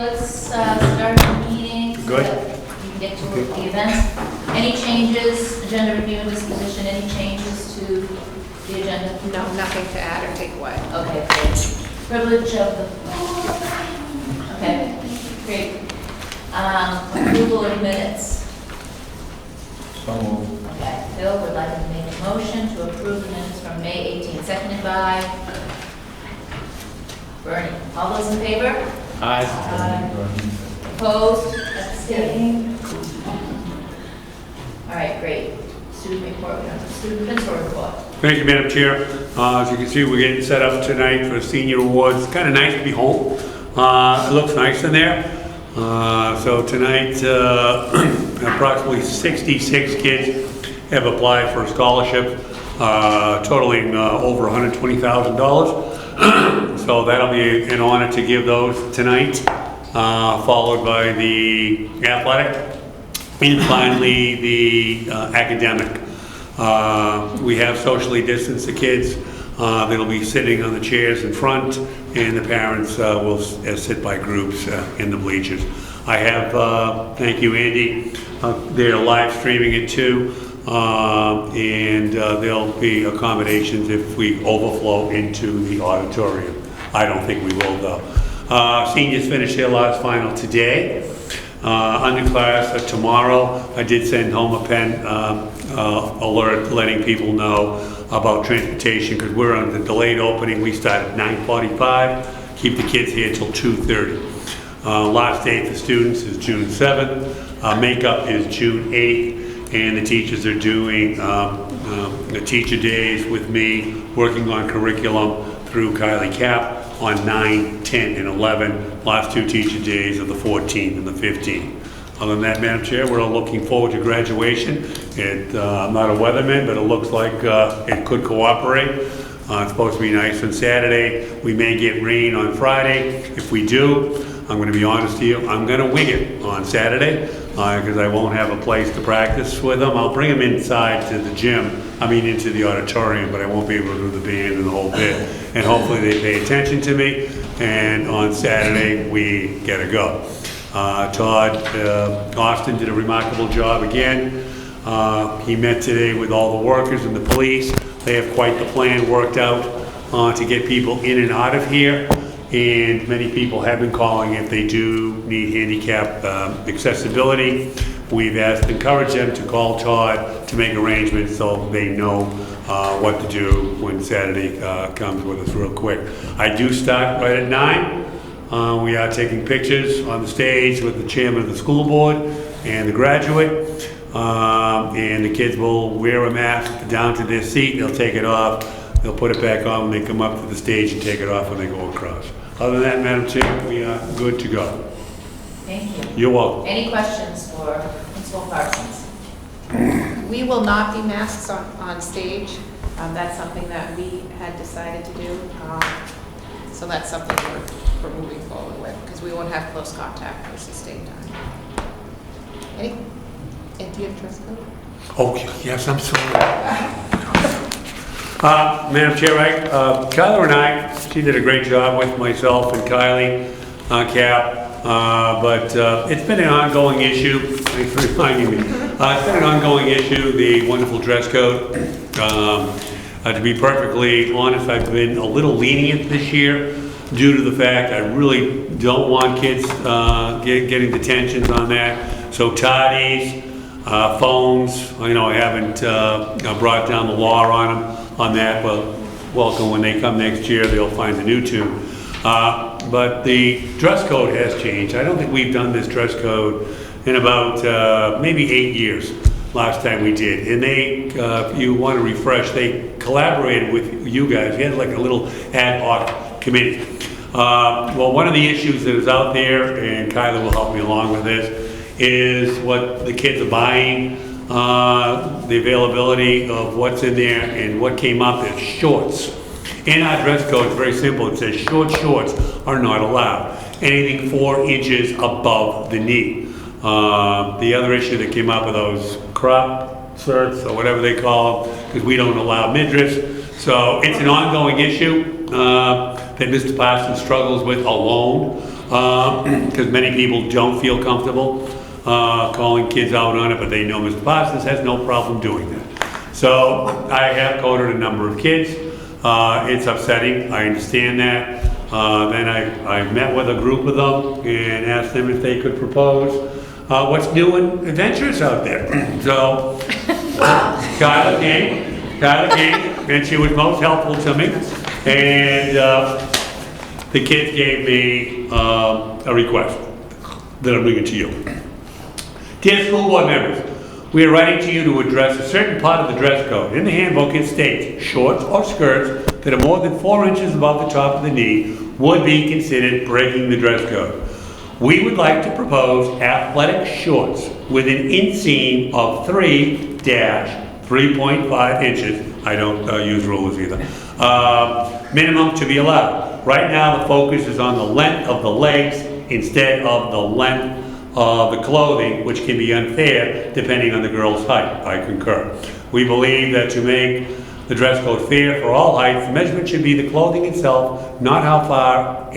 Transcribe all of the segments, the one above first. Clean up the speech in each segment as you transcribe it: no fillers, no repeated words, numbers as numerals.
let's start the meeting. Good. So that you can get to the events. Any changes, agenda review and disposition, any changes to the agenda? No, nothing to add or take away. Okay, great. Privilege of the floor. Okay, great. Approval of minutes. So moved. Okay, Bill would like to make a motion to approve the minutes from May 18th, seconded by Bernie. All those in favor? Opposed? Abstaining? All right, great. Student report, we have a student principal report. Thank you, Madam Chair. As you can see, we're getting set up tonight for senior awards. It's kind of nice to be home. It looks nice in there. So tonight, approximately 66 kids have applied for a scholarship, totaling over $120,000. So that'll be an honor to give those tonight, followed by the athletic, and finally the academic. We have socially distanced the kids. They'll be sitting on the chairs in front, and the parents will sit by groups in the bleachers. I have, thank you, Andy, they're live streaming it too, and there'll be accommodations if we overflow into the auditorium. I don't think we will though. Seniors finished their last final today. Underclass tomorrow. I did send home a pen alert letting people know about transportation because we're on the delayed opening. We start at 9:45, keep the kids here till 2:30. Last day for students is June 7th. Makeup is June 8th, and the teachers are doing the teacher days with me, working on curriculum through Kylie Cap on 9, 10, and 11. Last two teacher days are the 14th and the 15th. Other than that, Madam Chair, we're all looking forward to graduation. I'm not a weatherman, but it looks like it could cooperate. It's supposed to be nice on Saturday. We may get rain on Friday. If we do, I'm going to be honest to you, I'm going to wing it on Saturday because I won't have a place to practice with them. I'll bring them inside to the gym, into the auditorium, but I won't be able to do the band and the whole bit. And hopefully they pay attention to me, and on Saturday we get a go. Todd Austin did a remarkable job again. He met today with all the workers and the police. They have quite the plan worked out to get people in and out of here. And many people have been calling if they do need handicap accessibility. We've encouraged them to call Todd to make arrangements so they know what to do when Saturday comes with us real quick. I do start right at 9. We are taking pictures on the stage with the chairman of the school board and the graduate. And the kids will wear a mask down to their seat. They'll take it off. They'll put it back on when they come up to the stage and take it off when they go across. Other than that, Madam Chair, we are good to go. Thank you. You're welcome. Any questions for Principal Parsons? We will not be masks on stage. That's something that we had decided to do. So that's something we're moving forward with because we won't have close contact for sustained time. And do you have dress code? Oh, yes, I'm sorry. Madam Chair, Kyler and I, she did a great job with myself and Kylie Cap, but it's been an ongoing issue. Thanks for reminding me. It's been an ongoing issue, the wonderful dress code. To be perfectly honest, I've been a little lenient this year due to the fact I really don't want kids getting detentions on that. So toddies, phones, I haven't brought down the law on them on that, but welcome when they come next year, they'll find a new tune. But the dress code has changed. I don't think we've done this dress code in about maybe 8 years, last time we did. And they, if you want to refresh, they collaborated with you guys. We had like a little ad hoc committee. Well, one of the issues that is out there, and Kyler will help me along with this, is what the kids are buying, the availability of what's in there, and what came up is shorts. In our dress code, it's very simple. It says short shorts are not allowed. Anything 4 inches above the knee. The other issue that came up with those crop shirts or whatever they call them, because we don't allow midriffs. So it's an ongoing issue that Mr. Parsons struggles with alone. because many people don't feel comfortable calling kids out on it, but they know Mr. Parsons has no problem doing that. So I have coded a number of kids. It's upsetting, I understand that. Then I met with a group of them and asked them if they could propose what's new and adventurous out there. So Kyla came, and she was most helpful to me. And the kids gave me a request that I'm bringing to you. Dear school board members, we are writing to you to address a certain part of the dress code. In the handbook, it states shorts or skirts that are more than 4 inches above the top of the knee would be considered breaking the dress code. We would like to propose athletic shorts with an inseam of 3-3.5 inches. I don't use rulers either. Minimum to be allowed. Right now, the focus is on the length of the legs instead of the length of the clothing, which can be unfair depending on the girl's height. I concur. We believe that to make the dress code fair for all heights, the measurement should be the clothing itself, not how far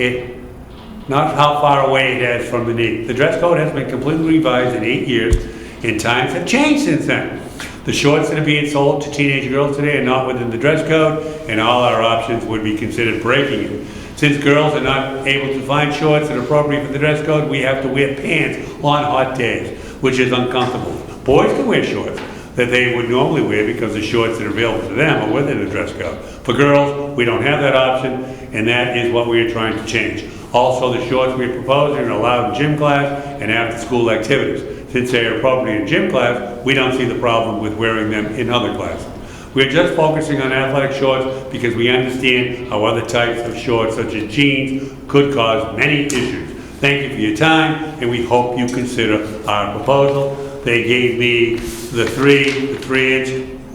away it is from the knee. The dress code has been completely revised in 8 years, and times have changed since then. The shorts that are being sold to teenage girls today are not within the dress code, and all our options would be considered breaking it. Since girls are not able to find shorts that are appropriate for the dress code, we have to wear pants on hot days, which is uncomfortable. Boys can wear shorts that they would normally wear because the shorts that are available to them are within the dress code. For girls, we don't have that option, and that is what we are trying to change. Also, the shorts we are proposing are allowed in gym class and after-school activities. Since they are appropriate in gym class, we don't see the problem with wearing them in other classes. We are just focusing on athletic shorts because we understand how other types of shorts, such as jeans, could cause many issues. Thank you for your time, and we hope you consider our proposal. They gave me the 3-inch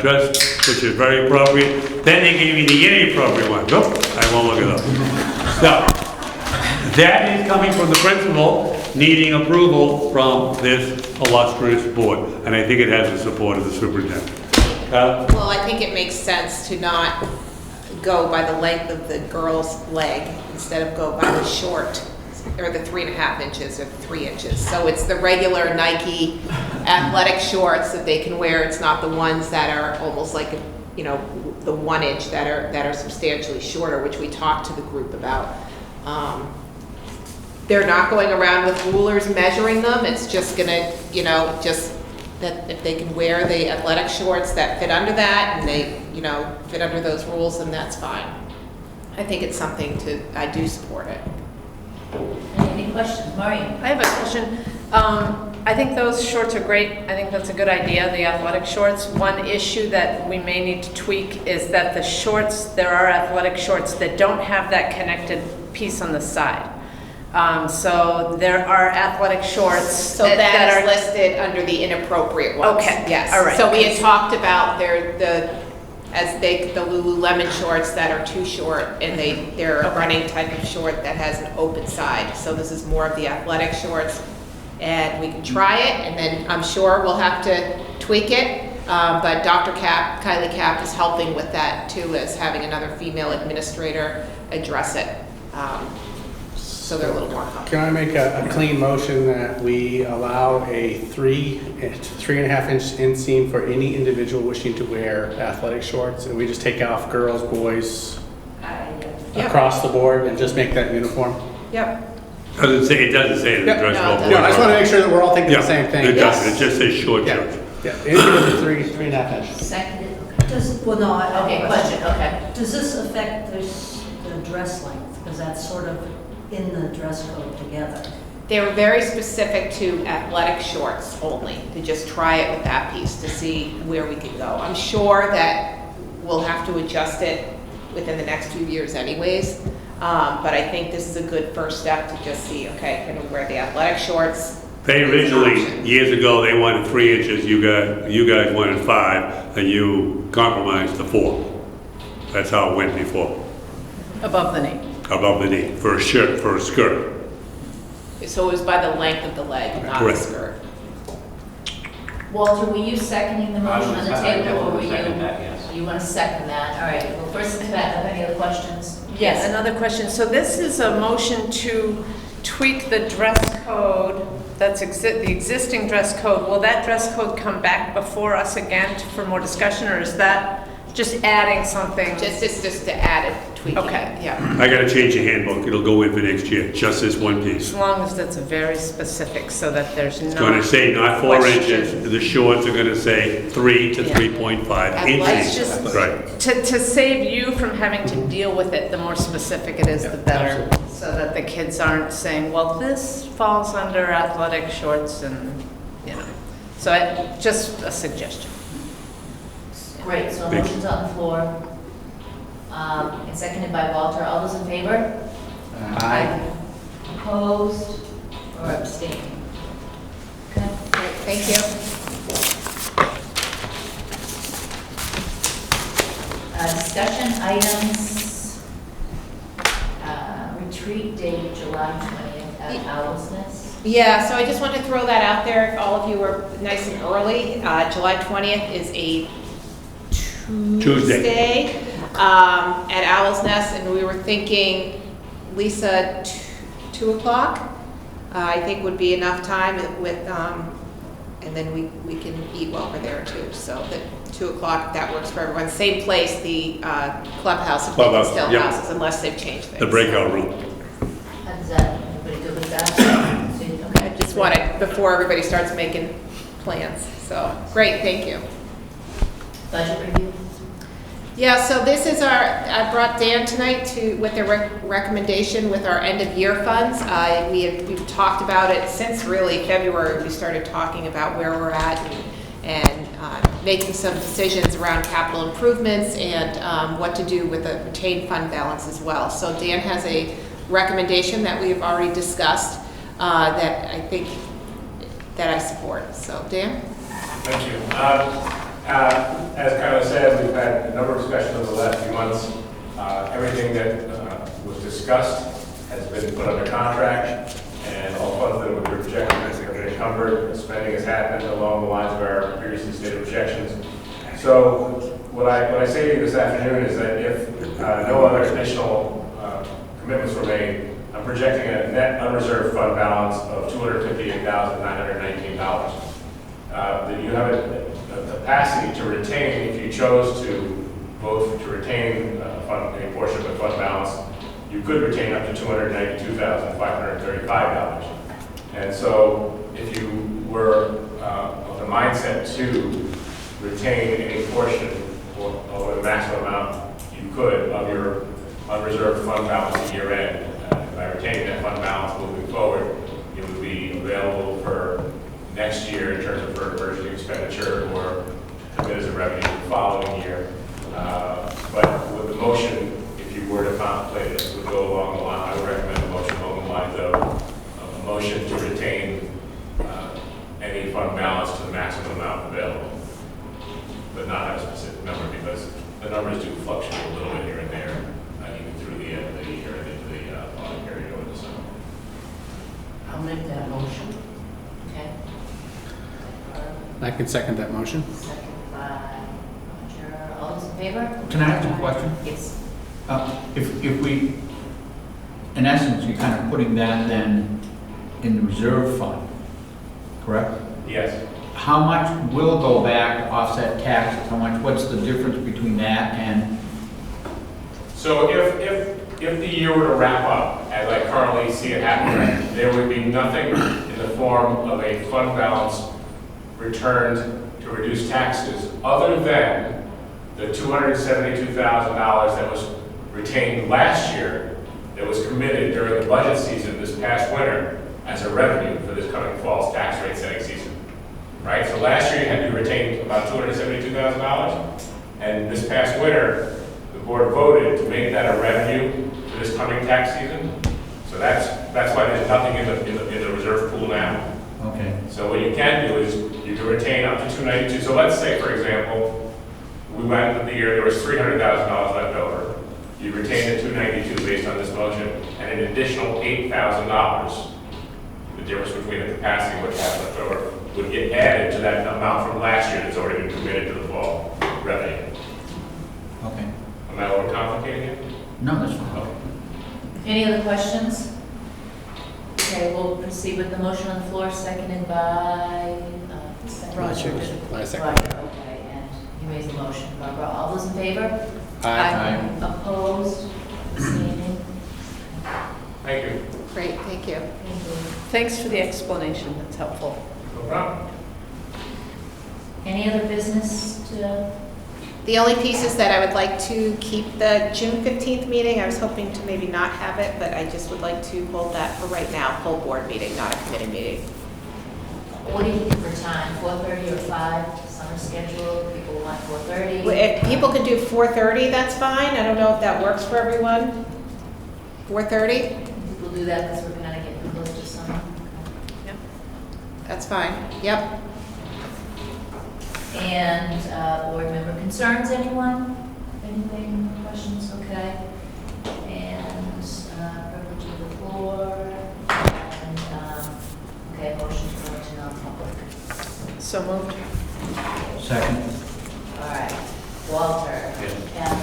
dress, which is very appropriate. Then they gave me the inappropriate one. Oh, I won't look at those. So, that is coming from the principal, needing approval from this illustrious board, and I think it has the support of the superintendent. Well, I think it makes sense to not go by the length of the girl's leg instead of go by the short, or the 3.5 inches or 3 inches. So it's the regular Nike athletic shorts that they can wear. It's not the ones that are almost like, you know, the 1 inch that are substantially shorter, which we talked to the group about. They're not going around with rulers measuring them. It's just gonna, you know, just that if they can wear the athletic shorts that fit under that and they, you know, fit under those rules, then that's fine. I think it's something I do support it. Any questions? Maureen? I have a question. I think those shorts are great. I think that's a good idea, the athletic shorts. One issue that we may need to tweak is that the shorts, there are athletic shorts that don't have that connected piece on the side. So there are athletic shorts So that is listed under the inappropriate ones. Okay. Yes. All right. So we had talked about the Lululemon shorts that are too short, and they're a running type of short that has an open side. So this is more of the athletic shorts, and we can try it, and then I'm sure we'll have to tweak it. But Dr. Kylie Cap is helping with that too, as having another female administrator address it. So they're a little more comfortable. Can I make a clean motion that we allow a 3.5 inch inseam for any individual wishing to wear athletic shorts, and we just take off girls, boys across the board and just make that uniform? Yep. It doesn't say in the dress code. No, I just want to make sure that we're all thinking the same thing. It doesn't, it just says short Yeah. shorts. Yeah, anything over 3.5 inches. Seconded? Well, no, I have Okay, a question, okay. Does this affect the dress length? Because that's sort of in the dress code together. They were very specific to athletic shorts only, to just try it with that piece to see where we could go. I'm sure that we'll have to adjust it within the next few years anyways, but I think this is a good first step to just see, okay, can we wear the athletic shorts? They originally, years ago, they wanted 3 inches, you guys wanted 5, and you compromised to 4. That's how it went before, above the knee. above the knee, for a shirt, for a skirt. So it was by the length of the leg, not the Correct. skirt. Walter, were you seconding the motion on the table, or were you? Second that, yes. you want to second that? All right, well, first, Beth, any other questions? Yes, another question. So this is a motion to tweak the dress code, that's the existing dress code. Will that dress code come back before us again for more discussion, or is that just adding something? Just to add it, tweak it. Okay. Yeah. I gotta change the handbook, it'll go in for next year, just this one piece. As long as it's very specific, so that there's no. It's gonna say not 4 question. inches, the shorts are gonna say 3 to Yeah. 3.5 Let's inches. just- Right. To save you from having to deal with it, the more specific it is, the better. So that the kids aren't saying, well, this falls under athletic shorts and, you know. So just a suggestion. Great, so a Thank you. motion's on the floor, and seconded by Walter. All those in favor? Aye. Opposed or abstaining? Okay. Great, thank you. Discussion items, retreat date, July 20th at Owl's Nest. Yeah, so I just wanted to throw that out there, if all of you were nice and early. July 20th is a Tuesday at Owl's Nest, and we were thinking, Lisa, 2 o'clock, I think would be enough time with, and then we can eat while we're there too. So that 2 o'clock, if that works for everyone. Same place, the clubhouse, if Clubhouse, still yep. houses, unless they've changed things. The breakout room. How does that, everybody good with that? Okay. I just wanted, before everybody starts making plans. So, great, thank you. Budget review? Yeah, so this is I brought Dan tonight with the recommendation with our end of year funds. We've talked about it since really February. We started talking about where we're at and making some decisions around capital improvements and what to do with the retained fund balance as well. So Dan has a recommendation that we have already discussed that I think that I support. So Dan? Thank you. As Kyla said, we've had a number of discussions over the last few months. Everything that was discussed has been put under contract, and all funds that were projected have been encumbered. Spending has happened along the lines of our previously stated projections. So what I say to you this afternoon is that if no other additional commitments were made, I'm projecting a net unreserved fund balance of $258,919. That you have a capacity to retain, if you chose to vote to retain a portion of the fund balance, you could retain up to $292,535. And so if you were of the mindset to retain a portion or the maximum amount you could of your unreserved fund balance at year end, by retaining that fund balance moving forward, it would be available for next year in terms of for emergency expenditure or commit as a revenue the following year. But with the motion, if you were to contemplate it, would go along the line. I would recommend a motion along the lines of a motion to retain any fund balance to the maximum amount available, but not have a specific number because the numbers do fluctuate a little bit here and there, even through the end of the year and into the following period over the summer. I'll make that motion. Okay. I can second that motion. Second by Roger. All those in favor? Can I ask a question? Yes. If we, in essence, you're kind of putting that then in the reserve fund, correct? Yes. How much will go back to offset taxes? How much, what's the difference between that and? So if the year were to wrap up, as I currently see it happening, there would be nothing in the form of a fund balance returned to reduce taxes other than the $272,000 that was retained last year that was committed during the budget season this past winter as a revenue for this coming fall's tax rate setting season. Right? So last year you had to retain about $272,000, and this past winter the board voted to make that a revenue for this coming tax season. So that's why there's nothing in the reserve pool now. Okay. So what you can do is you can retain up to $292. So let's say, for example, we went with the year there was $300,000 left over. You retain the $292 based on this motion, and an additional $8,000. The difference between the capacity and what you have left over would get added to that amount from last year that's already been committed to the fall revenue. Okay. Am I overcomplicating it? No, that's fine. Okay. Any other questions? Okay, we'll proceed with the motion on the floor, seconded by, Roger. My second. Roger, okay, and you made the motion, Barbara. All those in favor? Aye. Opposed? Abstaining? Thank you. Great, thank you. Thank you. Thanks for the explanation, that's helpful. No problem. Any other business to, The only piece is that I would like to keep the June 15th meeting. I was hoping to maybe not have it, but I just would like to hold that for right now, full board meeting, not a committee meeting. what do you think for time, 4:30 or 5, summer schedule, people want 4:30? If people can do 4:30, that's fine. I don't know if that works for everyone. 4:30? We'll do that because we're kind of getting close to summer. That's fine. Yep. And board member concerns, anyone? Anything, questions? Okay. And privilege of the floor. And, okay, motion to go into non-public. So moved. Second. All right. Walter. Yes. Kathy.